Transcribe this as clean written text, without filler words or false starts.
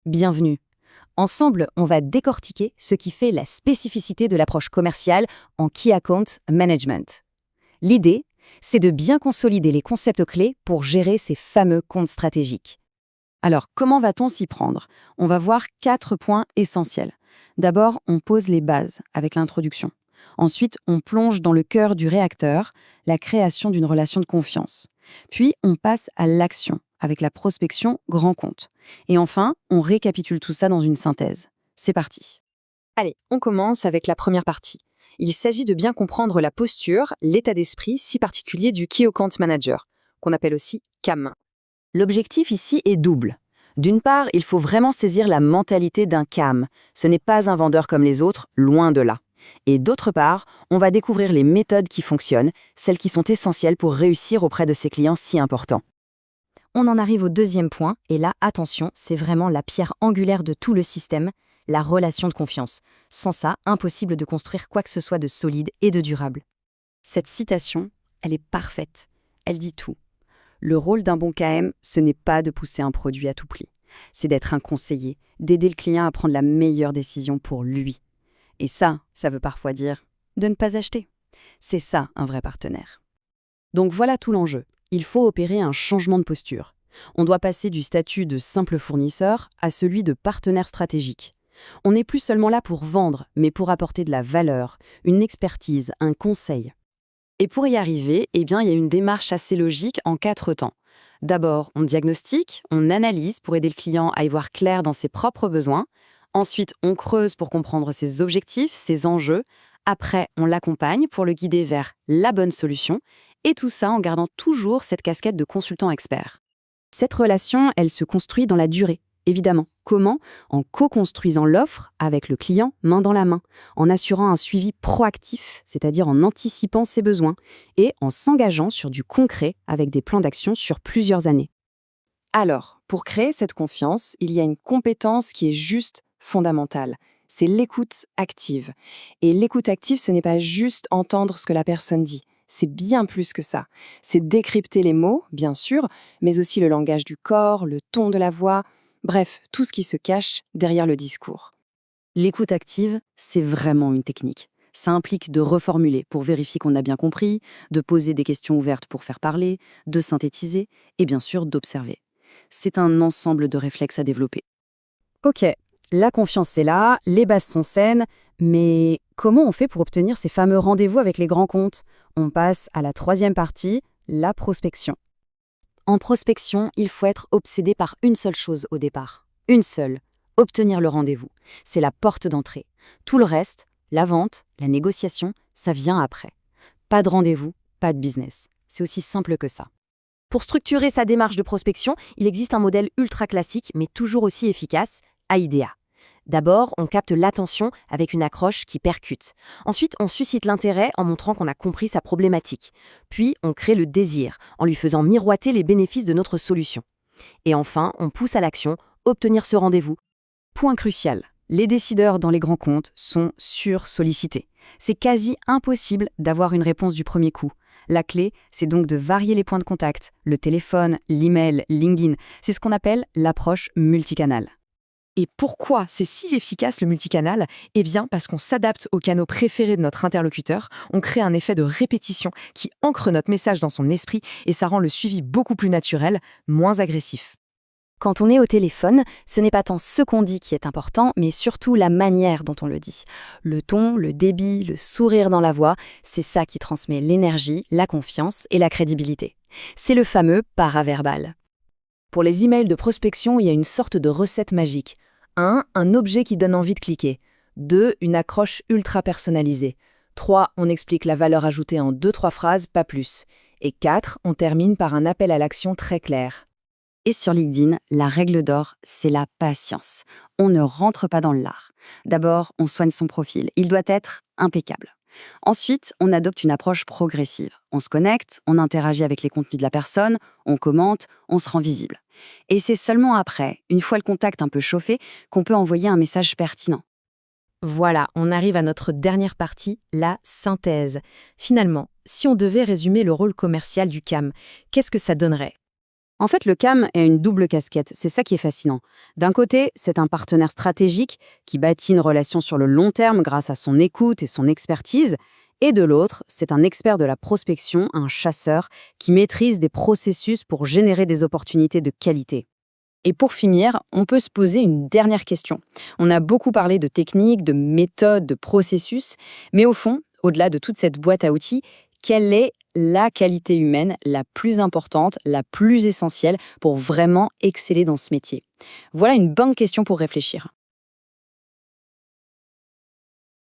Bienvenue. Ensemble, on va décortiquer ce qui fait la spécificité de l'approche commerciale en Key Account Management. L'idée, c'est de bien consolider les concepts clés pour gérer ces fameux comptes stratégiques. Alors, comment va-t-on s'y prendre? On va voir 4 points essentiels. D'abord, on pose les bases avec l'introduction. Ensuite, on plonge dans le cœur du réacteur, la création d'une relation de confiance. Puis, on passe à l'action avec la prospection grand compte. Et enfin, on récapitule tout ça dans une synthèse. C'est parti. Allez, on commence avec la première partie. Il s'agit de bien comprendre la posture, l'état d'esprit si particulier du Key Account Manager, qu'on appelle aussi CAM. L'objectif ici est double. D'une part, il faut vraiment saisir la mentalité d'un CAM. Ce n'est pas un vendeur comme les autres, loin de là. Et d'autre part, on va découvrir les méthodes qui fonctionnent, celles qui sont essentielles pour réussir auprès de ces clients si importants. On en arrive au deuxième point, et là, attention, c'est vraiment la pierre angulaire de tout le système, la relation de confiance. Sans ça, impossible de construire quoi que ce soit de solide et de durable. Cette citation, elle est parfaite. Elle dit tout. Le rôle d'un bon KM, ce n'est pas de pousser un produit à tout prix. C'est d'être un conseiller, d'aider le client à prendre la meilleure décision pour lui. Et ça veut parfois dire de ne pas acheter. C'est ça, un vrai partenaire. Donc voilà tout l'enjeu. Il faut opérer un changement de posture. On doit passer du statut de simple fournisseur à celui de partenaire stratégique. On n'est plus seulement là pour vendre, mais pour apporter de la valeur, une expertise, un conseil. Et pour y arriver, il y a une démarche assez logique en 4 temps. D'abord, on diagnostique, on analyse pour aider le client à y voir clair dans ses propres besoins. Ensuite, on creuse pour comprendre ses objectifs, ses enjeux. Après, on l'accompagne pour le guider vers la bonne solution. Et tout ça en gardant toujours cette casquette de consultant expert. Cette relation, elle se construit dans la durée, évidemment. Comment? En co-construisant l'offre avec le client main dans la main, en assurant un suivi proactif, c'est-à-dire en anticipant ses besoins, et en s'engageant sur du concret avec des plans d'action sur plusieurs années. Alors, pour créer cette confiance, il y a une compétence qui est juste fondamentale. C'est l'écoute active. Et l'écoute active, ce n'est pas juste entendre ce que la personne dit. C'est bien plus que ça. C'est décrypter les mots, bien sûr, mais aussi le langage du corps, le ton de la voix, bref, tout ce qui se cache derrière le discours. L'écoute active, c'est vraiment une technique. Ça implique de reformuler pour vérifier qu'on a bien compris, de poser des questions ouvertes pour faire parler, de synthétiser et bien sûr d'observer. C'est un ensemble de réflexes à développer. Ok, la confiance c'est là, les bases sont saines, mais comment on fait pour obtenir ces fameux rendez-vous avec les grands comptes? On passe à la 3e partie, la prospection. En prospection, il faut être obsédé par une seule chose au départ. Une seule, obtenir le rendez-vous. C'est la porte d'entrée. Tout le reste, la vente, la négociation, ça vient après. Pas de rendez-vous, pas de business. C'est aussi simple que ça. Pour structurer sa démarche de prospection, il existe un modèle ultra classique, mais toujours aussi efficace, AIDA. D'abord, on capte l'attention avec une accroche qui percute. Ensuite, on suscite l'intérêt en montrant qu'on a compris sa problématique. Puis, on crée le désir en lui faisant miroiter les bénéfices de notre solution. Et enfin, on pousse à l'action, obtenir ce rendez-vous. Point crucial, les décideurs dans les grands comptes sont sursollicités. C'est quasi impossible d'avoir une réponse du premier coup. La clé, c'est donc de varier les points de contact, le téléphone, l'email, LinkedIn. C'est ce qu'on appelle l'approche multicanale. Et pourquoi c'est si efficace le multicanal? Eh bien, parce qu'on s'adapte aux canaux préférés de notre interlocuteur, on crée un effet de répétition qui ancre notre message dans son esprit et ça rend le suivi beaucoup plus naturel, moins agressif. Quand on est au téléphone, ce n'est pas tant ce qu'on dit qui est important, mais surtout la manière dont on le dit. Le ton, le débit, le sourire dans la voix, c'est ça qui transmet l'énergie, la confiance et la crédibilité. C'est le fameux paraverbal. Pour les emails de prospection, il y a une sorte de recette magique. 1. Un objet qui donne envie de cliquer. 2. Une accroche ultra personnalisée. 3. On explique la valeur ajoutée en 2-3 phrases, pas plus. Et 4. On termine par un appel à l'action très clair. Et sur LinkedIn, la règle d'or, c'est la patience. On ne rentre pas dans le lard. D'abord, on soigne son profil. Il doit être impeccable. Ensuite, on adopte une approche progressive. On se connecte, on interagit avec les contenus de la personne, on commente, on se rend visible. Et c'est seulement après, une fois le contact un peu chauffé, qu'on peut envoyer un message pertinent. Voilà, on arrive à notre dernière partie, la synthèse. Finalement, si on devait résumer le rôle commercial du CAM, qu'est-ce que ça donnerait? En fait, le CAM a une double casquette, c'est ça qui est fascinant. D'un côté, c'est un partenaire stratégique qui bâtit une relation sur le long terme grâce à son écoute et son expertise, et de l'autre, c'est un expert de la prospection, un chasseur, qui maîtrise des processus pour générer des opportunités de qualité. Et pour finir, on peut se poser une dernière question. On a beaucoup parlé de techniques, de méthodes, de processus, mais au fond, au-delà de toute cette boîte à outils, quelle est la qualité humaine la plus importante, la plus essentielle pour vraiment exceller dans ce métier? Voilà une bonne question pour réfléchir.